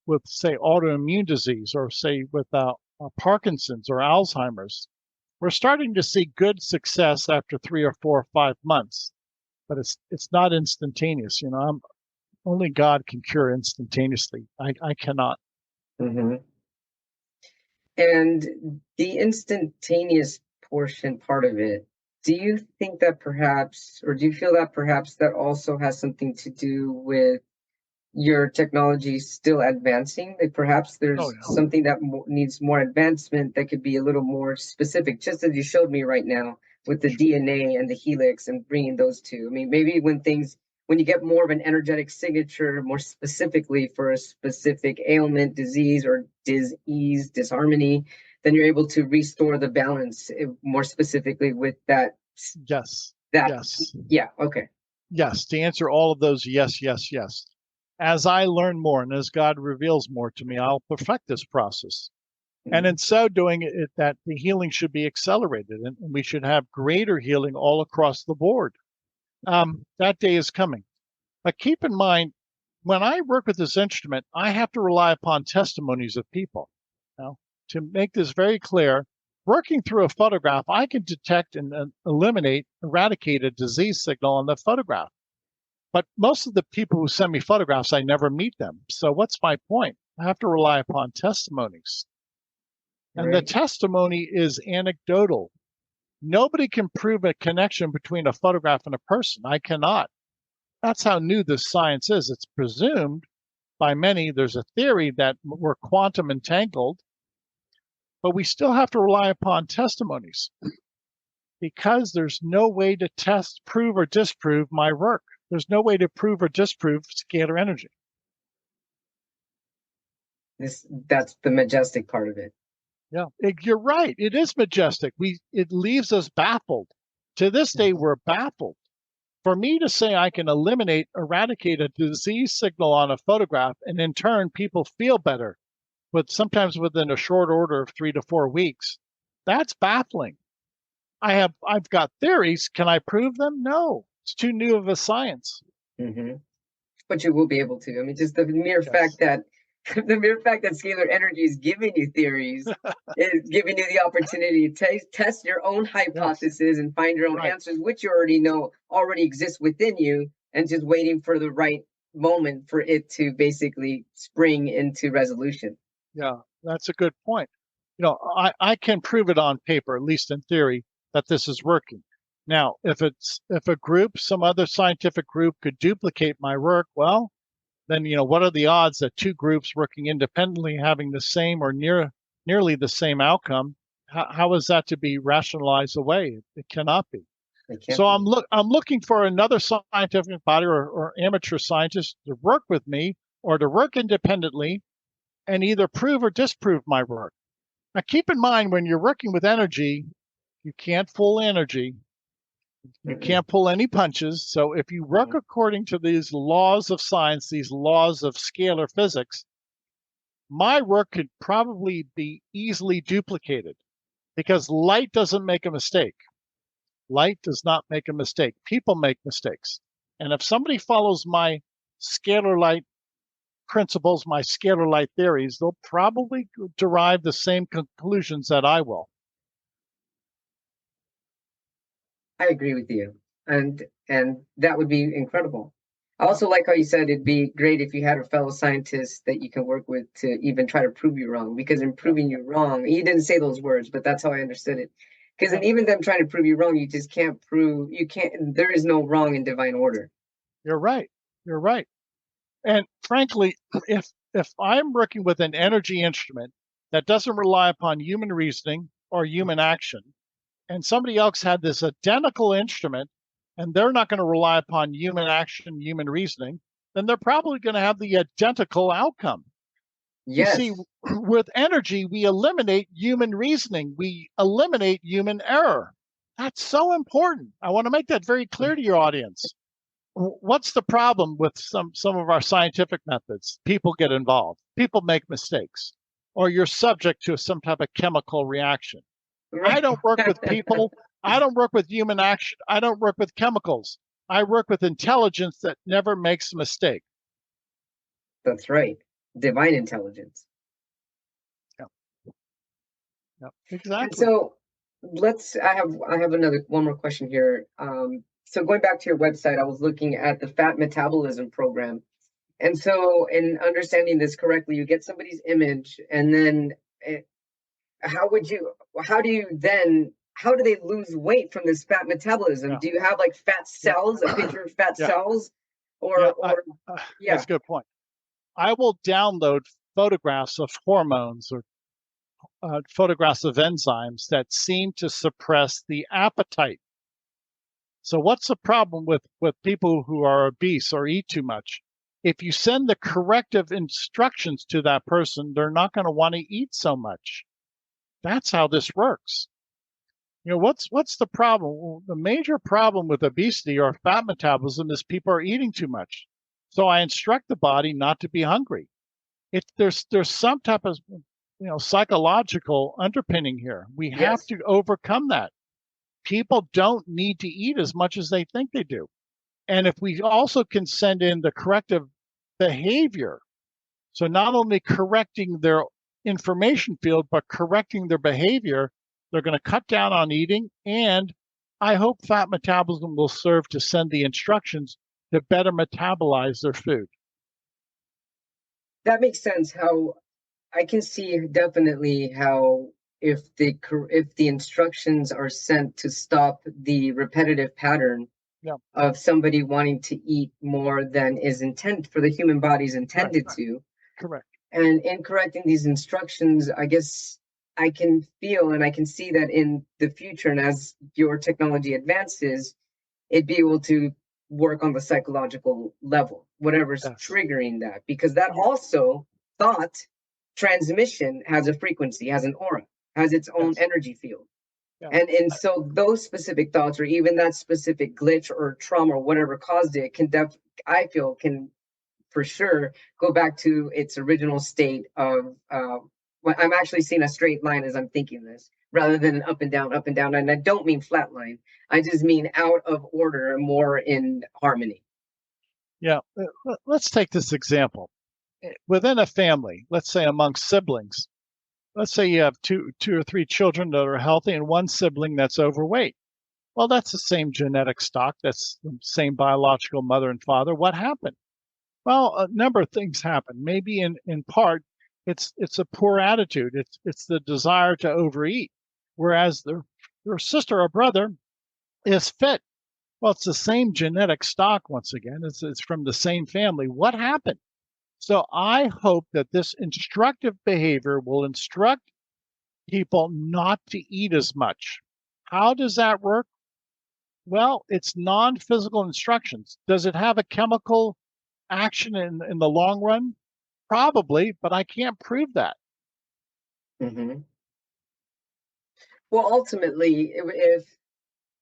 Speaker 2: with, say, autoimmune disease or, say, with Parkinson's or Alzheimer's. We're starting to see good success after 3 or 4 or 5 months, but it's not instantaneous. Only God can cure instantaneously. I cannot.
Speaker 1: Mm-hmm. And the instantaneous portion part of it, do you think that perhaps, or do you feel that perhaps that also has something to do with your technology still advancing? Like perhaps there's something that needs more advancement that could be a little more specific, just as you showed me right now with the DNA and the helix and bringing those two. I mean, maybe when you get more of an energetic signature, more specifically for a specific ailment, disease, or dis-ease, disharmony, then you're able to restore the balance more specifically with that.
Speaker 2: Yes.
Speaker 1: Yes. Yeah. Okay.
Speaker 2: Yes. To answer all of those, yes, yes, yes. As I learn more and as God reveals more to me, I'll perfect this process. Mm-hmm. And in so doing, that the healing should be accelerated and we should have greater healing all across the board. That day is coming. But keep in mind, when I work with this instrument, I have to rely upon testimonies of people. Now, to make this very clear, working through a photograph, I can detect and eradicate a disease signal on the photograph. But most of the people who send me photographs, I never meet them. So what's my point? I have to rely upon testimonies. And the testimony is anecdotal. Nobody can prove a connection between a photograph and a person. I cannot. That's how new this science is. It's presumed by many. There's a theory that we're quantum entangled, but we still have to rely upon testimonies because there's no way to test, prove, or disprove my work. There's no way to prove or disprove scalar energy.
Speaker 1: That's the majestic part of it.
Speaker 2: Yeah, you're right. It is majestic. It leaves us baffled. To this day, we're baffled. For me to say I can eradicate a disease signal on a photograph, and in turn, people feel better, but sometimes within a short order of 3 to 4 weeks, that's baffling. I've got theories. Can I prove them? No, it's too new of a science.
Speaker 1: Hmm. But you will be able to. I mean, just the mere fact
Speaker 2: Yes.
Speaker 1: that the mere fact that scalar energy is giving you theories is giving you the opportunity to test your own
Speaker 2: Yes.
Speaker 1: hypothesis and find your own
Speaker 2: Right.
Speaker 1: answers, which you already know already exists within you, and just waiting for the right moment for it to basically spring into resolution.
Speaker 2: Yeah, that's a good point. I can prove it on paper, at least in theory, that this is working. Now, if a group, some other scientific group could duplicate my work, well, then what are the odds that two groups working independently having the same or nearly the same outcome? How is that to be rationalized away? It cannot be.
Speaker 1: It can't
Speaker 2: So
Speaker 1: be.
Speaker 2: I'm looking for another scientific body or amateur scientist to work with me or to work independently and either prove or disprove my work. Now, keep in mind when you're working with energy, you can't fool energy. You
Speaker 1: Mm-mm.
Speaker 2: can't pull any punches. So if you work
Speaker 1: Mhm.
Speaker 2: according to these laws of science, these laws of scalar physics, my work could probably be easily duplicated because light doesn't make a mistake. Light does not make a mistake. People make mistakes. And if somebody follows my scalar light principles, my scalar light theories, they'll probably derive the same conclusions that I will.
Speaker 1: I agree with you, and that would be incredible. I
Speaker 2: Yeah.
Speaker 1: also like how you said it'd be great if you had a fellow scientist that you can work with to even try to prove you wrong. Because in
Speaker 2: Yeah.
Speaker 1: proving you wrong, you didn't say those words, but that's how I understood it. Because
Speaker 2: Yeah.
Speaker 1: in even them trying to prove you wrong, you just can't prove you can't. There is no wrong in divine order.
Speaker 2: You're right. You're right. And frankly, if I'm working with an energy instrument that doesn't rely upon human reasoning or human action, and somebody else had this identical instrument and they're not going to rely upon human action, human reasoning, then they're probably going to have the identical outcome. You see,
Speaker 1: Yes.
Speaker 2: with energy, we eliminate human reasoning, we eliminate human error. That's so important. I want to make that very clear to your audience. What's the problem with some of our scientific methods? People get involved, people make mistakes, or you're subject to some type of chemical reaction. I
Speaker 1: Right.
Speaker 2: don't work with people. I don't work with human action. I don't work with chemicals. I work with intelligence that never makes a mistake.
Speaker 1: That's right. Divine intelligence.
Speaker 2: Yeah, yeah,
Speaker 1: And
Speaker 2: exactly.
Speaker 1: so I have another one more question here. So going back to your website, I was looking at the fat metabolism program. And so in understanding this correctly, you get somebody's image and then eh, how would you how do you then how do they lose weight from this fat metabolism?
Speaker 2: Yeah,
Speaker 1: Do you have like fat
Speaker 2: yeah,
Speaker 1: cells, a picture of fat
Speaker 2: yeah,
Speaker 1: cells
Speaker 2: yeah.
Speaker 1: or
Speaker 2: That's
Speaker 1: yeah.
Speaker 2: a good point. I will download photographs of hormones or photographs of enzymes that seem to suppress the appetite. So what's the problem with people who are obese or eat too much? If you send the corrective instructions to that person, they're not going to want to eat so much. That's how this works. What's the problem? Well, the major problem with obesity or fat metabolism is people are eating too much. So I instruct the body not to be hungry. There's some type of psychological underpinning here. We have
Speaker 1: Yes.
Speaker 2: to overcome that. People don't need to eat as much as they think they do. And if we also can send in the corrective behavior, so not only correcting their information field, but correcting their behavior, they're going to cut down on eating. And I hope fat metabolism will serve to send the instructions to better metabolize their food.
Speaker 1: That makes sense. How I can see definitely how if the instructions are sent to stop the repetitive pattern
Speaker 2: Yeah,
Speaker 1: of somebody wanting to eat more than is intended for the human body's
Speaker 2: correct,
Speaker 1: intended to,
Speaker 2: correct.
Speaker 1: and in correcting these instructions, I guess I can feel and I can see that in the future, and as your technology advances, it'd be able to work on the psychological level, whatever's
Speaker 2: Yes.
Speaker 1: triggering that, because that
Speaker 2: Ye-
Speaker 1: also thought transmission has a frequency, has an aura, has its own
Speaker 2: Yes.
Speaker 1: energy field.
Speaker 2: Yeah.
Speaker 1: And so those specific thoughts, or even that specific glitch or trauma or whatever caused it, I feel can for sure go back to its original state of. Well, I'm actually seeing a straight line as I'm thinking this, rather than up and down, up and down. And I don't mean flatline. I just mean out of order, more in harmony.
Speaker 2: Yeah, let's take this example. Within a family, let's say among siblings, let's say you have two or three children that are healthy and one sibling that's overweight. Well, that's the same genetic stock. That's the same biological mother and father. What happened? Well, a number of things happen. Maybe in part, it's a poor attitude. It's the desire to overeat, whereas their sister or brother is fit. Well, it's the same genetic stock once again. It's from the same family. What happened? So I hope that this instructive behavior will instruct people not to eat as much. How does that work? Well, it's non-physical instructions. Does it have a chemical action in the long run? Probably, but I can't prove that.
Speaker 1: Mm-hmm. Well, ultimately, if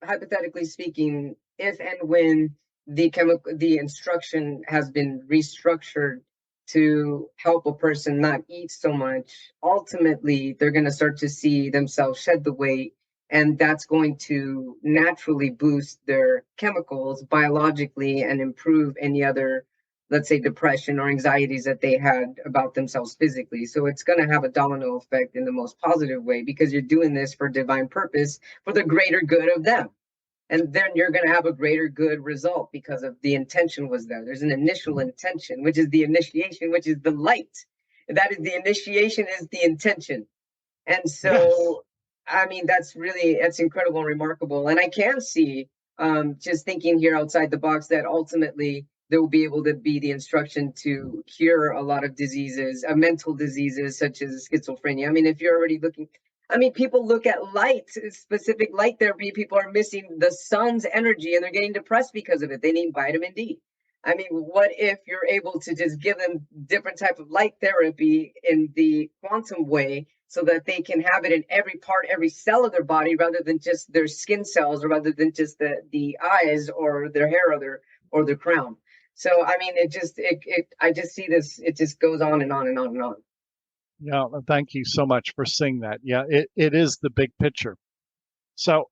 Speaker 1: hypothetically speaking, if and when the instruction has been restructured to help a person not eat so much, ultimately they're going to start to see themselves shed the weight, and that's going to naturally boost their chemicals biologically and improve any other, let's say, depression or anxieties that they had about themselves physically. So it's going to have a domino effect in the most positive way, because you're doing this for divine purpose, for the greater good of them. And then you're going to have a greater good result because of the intention was there. There's an initial intention, which is the initiation, which is the light. That is the initiation, is the intention. And
Speaker 2: Yes.
Speaker 1: so, I mean, that's incredible and remarkable. And I can see, just thinking here outside the box, that ultimately there will be able to be the instruction to cure a lot of diseases, mental diseases such as schizophrenia. I mean, if you're already looking, I mean, people look at light, specific light therapy. People are missing the sun's energy and they're getting depressed because of it. They need vitamin D. I mean, what if you're able to just give them different type of light therapy in the quantum way, so that they can have it in every part, every cell of their body, rather than just their skin cells, or rather than just the eyes or their hair or their crown. So I mean, I just see this. It just goes on and on and on and on.
Speaker 2: Yeah, thank you so much for saying that. Yeah, it is the big picture. So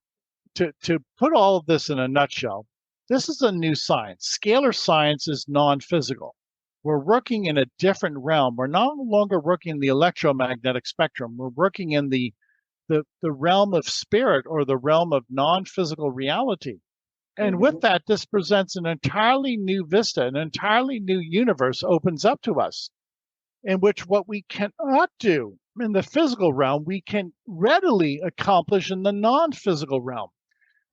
Speaker 2: to put all of this in a nutshell, this is a new science. Scalar science is non-physical. We're working in a different realm. We're no longer working in the electromagnetic spectrum. We're working in the realm of spirit, or the realm of non-physical reality. And with
Speaker 1: Mm-hmm.
Speaker 2: that, this presents an entirely new vista, an entirely new universe opens up to us, in which what we cannot do in the physical realm, we can readily accomplish in the non-physical realm.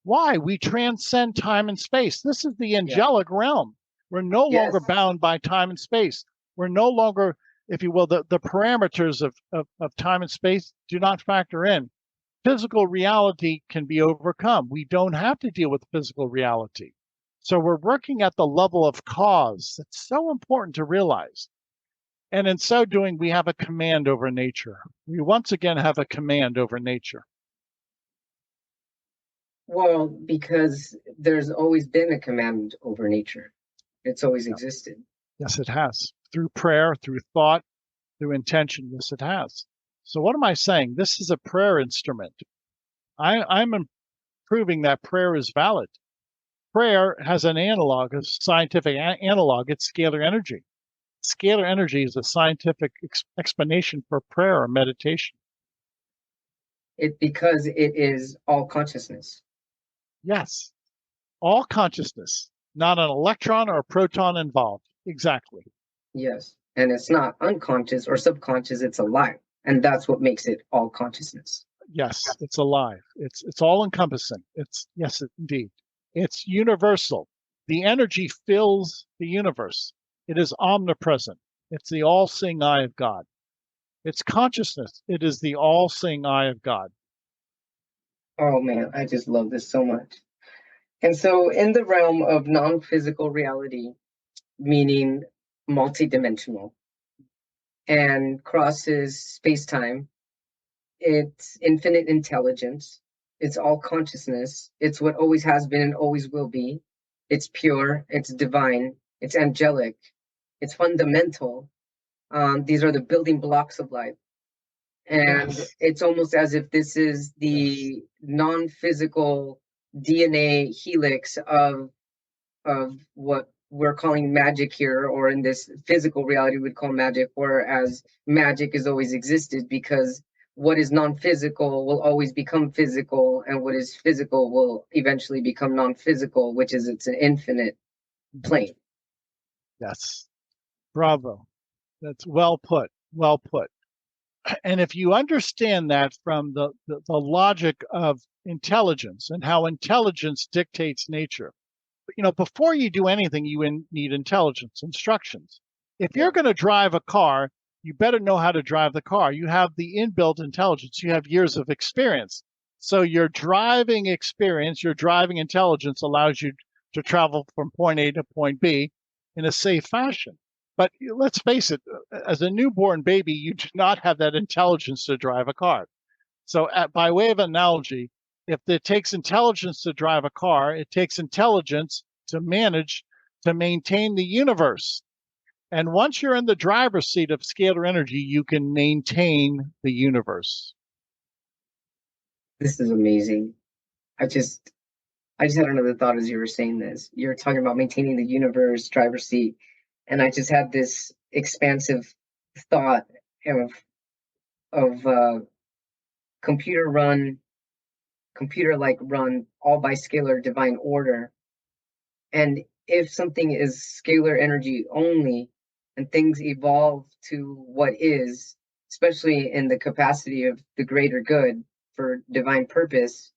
Speaker 2: Why? We transcend time and space. This is the
Speaker 1: Yeah.
Speaker 2: angelic realm. We're no
Speaker 1: Yes.
Speaker 2: longer bound by time and space. We're no longer, if you will, the parameters of time and space do not factor in. Physical reality can be overcome. We don't have to deal with physical reality. So we're working at the level of cause. It's so important to realize. And in so doing, we have a command over nature. We once again have a command over nature.
Speaker 1: Well, because there's always been a command over nature. It's always
Speaker 2: Yeah.
Speaker 1: existed.
Speaker 2: Yes, it has. Through prayer, through thought, through intention. Yes, it has. So what am I saying? This is a prayer instrument. I'm proving that prayer is valid. Prayer has an analog, a scientific analog. It's scalar energy. Scalar energy is a scientific explanation for prayer or meditation.
Speaker 1: Because it is all consciousness.
Speaker 2: Yes, all consciousness, not an electron or a proton involved. Exactly.
Speaker 1: Yes. And it's not unconscious or subconscious, it's alive. And that's what makes it all consciousness.
Speaker 2: Yes, it's alive. It's all encompassing. It's yes, indeed. It's universal. The energy fills the universe. It is omnipresent. It's the all-seeing eye of God. It's consciousness. It is the all-seeing eye of God.
Speaker 1: Oh man, I just love this so much. And so, in the realm of non physical reality, meaning multidimensional and crosses space time, it's infinite intelligence, it's all consciousness, it's what always has been and always will be, it's pure, it's divine, it's angelic, it's fundamental. These are the building blocks of life. And
Speaker 2: Yes.
Speaker 1: it's almost as if this is the non-physical DNA helix of what we're calling magic here, or in this physical reality we'd call magic, whereas magic has always existed, because what is non-physical will always become physical, and what is physical will eventually become non-physical, which is it's an infinite plane.
Speaker 2: Yes. Bravo. That's well put. Well put. And if you understand that from the logic of intelligence and how intelligence dictates nature, before you do anything, you need intelligence, instructions. If
Speaker 1: Yeah.
Speaker 2: you're going to drive a car, you better know how to drive the car. You have the inbuilt intelligence. You have years of experience. So your driving experience, your driving intelligence allows you to travel from point A to point B in a safe fashion. But let's face it, as a newborn baby, you do not have that intelligence to drive a car. So, by way of analogy, if it takes intelligence to drive a car, it takes intelligence to maintain the universe. And once you're in the driver's seat of scalar energy, you can maintain the universe.
Speaker 1: This is amazing. I just had another thought as you were saying this. You're talking about maintaining the universe, driver's seat, and I just had this expansive thought of computer run, computer like run, all by scalar divine order. And if something is scalar energy only, and things evolve to what is, especially in the capacity of the greater good for divine purpose,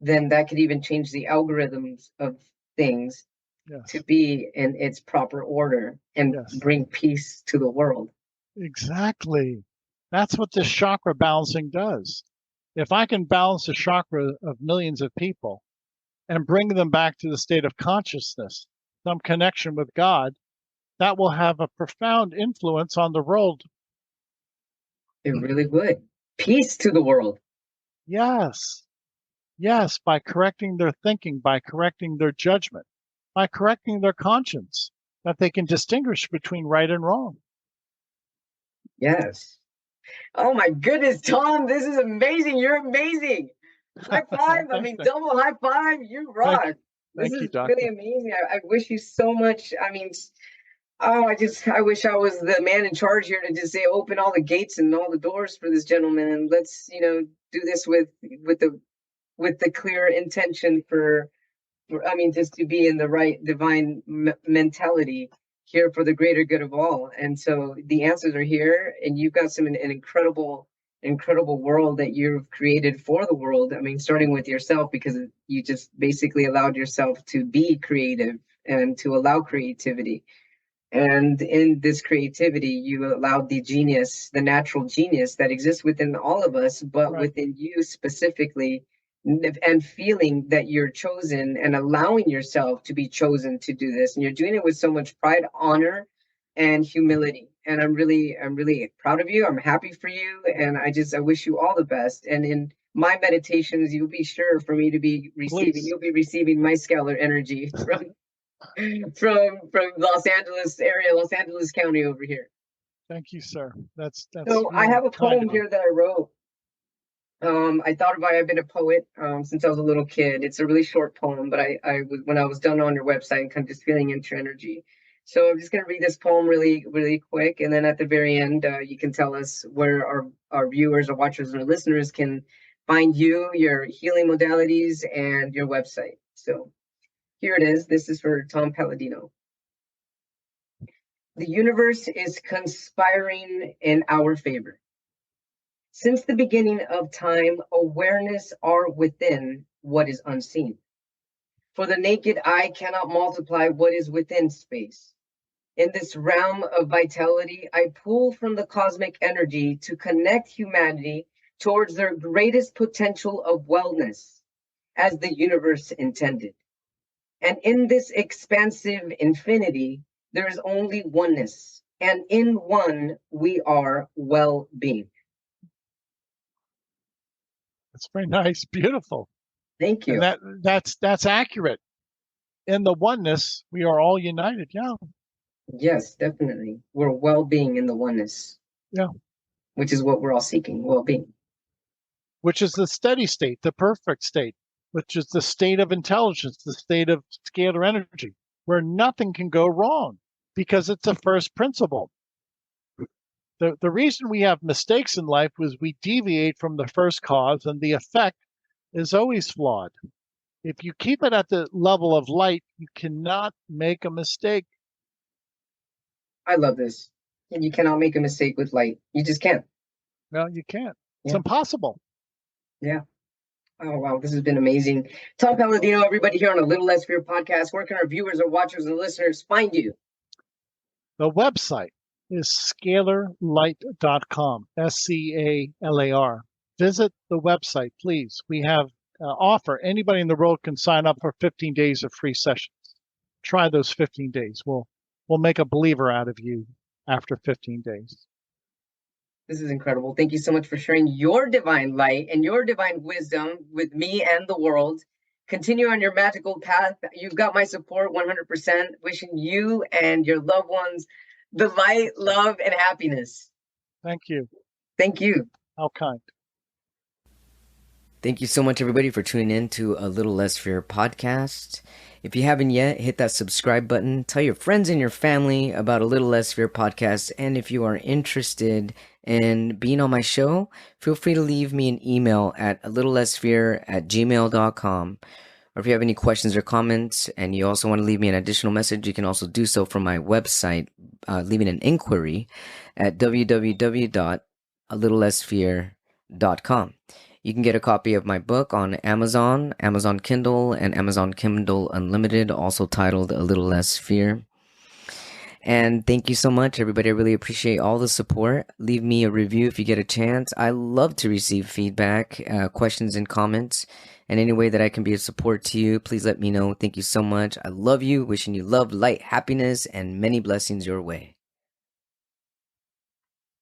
Speaker 1: then that could even change the algorithms of things to
Speaker 2: Yes,
Speaker 1: be in its proper order and
Speaker 2: yes,
Speaker 1: bring peace to the world.
Speaker 2: exactly. That's what this chakra balancing does. If I can balance the chakra of millions of people and bring them back to the state of consciousness, some connection with God, that will have a profound influence on the world.
Speaker 1: It really would. Peace to the world.
Speaker 2: Yes, yes, by correcting their thinking, by correcting their judgment, by correcting their conscience, that they can distinguish between right and wrong.
Speaker 1: Yes. Oh my goodness, Tom, this is amazing. You're amazing. High five. I mean, double high five. You
Speaker 2: thank,
Speaker 1: rock. This
Speaker 2: thank you,
Speaker 1: is really
Speaker 2: doctor.
Speaker 1: amazing. I wish you so much. I mean, oh, I wish I was the man in charge here to just say open all the gates and all the doors for this gentleman, and let's, do this with the clear intention I mean, just to be in the right divine mentality here for the greater good of all. And so the answers are here, and you've got an incredible world that you've created for the world. I mean, starting with yourself, because you just basically allowed yourself to be creative and to allow creativity. And in this creativity, you allowed the genius, the natural genius that exists within all of us, but
Speaker 2: Right.
Speaker 1: within you specifically, and feeling that you're chosen and allowing yourself to be chosen to do this. And you're doing it with so much pride, honor, and humility. And I'm really proud of you. I'm happy for you. And I wish you all the best. And in my meditations, you'll be sure for me to be receiving,
Speaker 2: Please.
Speaker 1: you'll be receiving my scalar energy from Los Angeles area, Los Angeles County over here.
Speaker 2: Thank you, sir. That's
Speaker 1: So I
Speaker 2: really
Speaker 1: have a
Speaker 2: kind
Speaker 1: poem
Speaker 2: of you.
Speaker 1: here that I wrote. I thought about I've been a poet since I was a little kid. It's a really short poem, but I was when I was done on your website and kind of just feeling into your energy. So I'm just gonna read this poem really, really quick, and then at the very end, you can tell us where our viewers, our watchers, and our listeners can find you, your healing modalities, and your website. So here it is. This is for Tom Paladino. The universe is conspiring in our favor. Since the beginning of time, awareness are within what is unseen. For the naked eye cannot multiply what is within space. In this realm of vitality, I pull from the cosmic energy to connect humanity towards their greatest potential of wellness, as the universe intended. And in this expansive infinity, there is only oneness. And in one, we are well being.
Speaker 2: That's very nice, beautiful.
Speaker 1: Thank
Speaker 2: And
Speaker 1: you.
Speaker 2: that's accurate. In the oneness, we are all united. Yeah.
Speaker 1: Yes, definitely. We're well being in the oneness.
Speaker 2: Yeah.
Speaker 1: which is what we're all seeking, well-being.
Speaker 2: Which is the steady state, the perfect state, which is the state of intelligence, the state of scalar energy, where nothing can go wrong because it's a first principle. The reason we have mistakes in life is we deviate from the first cause, and the effect is always flawed. If you keep it at the level of light, you cannot make a mistake.
Speaker 1: I love this. And you cannot make a mistake with light. You just can't.
Speaker 2: No, you can't. It's
Speaker 1: Yeah.
Speaker 2: impossible.
Speaker 1: Yeah. Oh, wow. This has been amazing. Tom Paladino, everybody here on A Little Less Fear podcast. Where can our viewers or watchers and listeners find you?
Speaker 2: The website is scalarlight.com, SCALAR. Visit the website, please. We have offer. Anybody in the world can sign up for 15 days of free sessions. Try those 15 days. We'll make a believer out of you after 15 days.
Speaker 1: This is incredible. Thank you so much for sharing your divine light and your divine wisdom with me and the world. Continue on your magical path. You've got my support 100%. Wishing you and your loved ones the light, love, and happiness.
Speaker 2: Thank you.
Speaker 1: Thank you.
Speaker 2: How kind.
Speaker 3: Thank you so much, everybody, for tuning in to A Little Less Fear podcast. If you haven't yet, hit that subscribe button. Tell your friends and your family about A Little Less Fear podcast. And if you are interested in being on my show, feel free to leave me an email at alittlelessfear@gmail.com. Or if you have any questions or comments and you also want to leave me an additional message, you can also do so from my website, leaving an inquiry at www.alittlelessfear.com. You can get a copy of my book on Amazon, Amazon Kindle, and Amazon Kindle Unlimited, also titled A Little Less Fear. And thank you so much, everybody. I really appreciate all the support. Leave me a review if you get a chance. I love to receive feedback, questions, and comments. And any way that I can be of support to you, please let me know. Thank you so much. I love you. Wishing you love, light, happiness, and many blessings your way.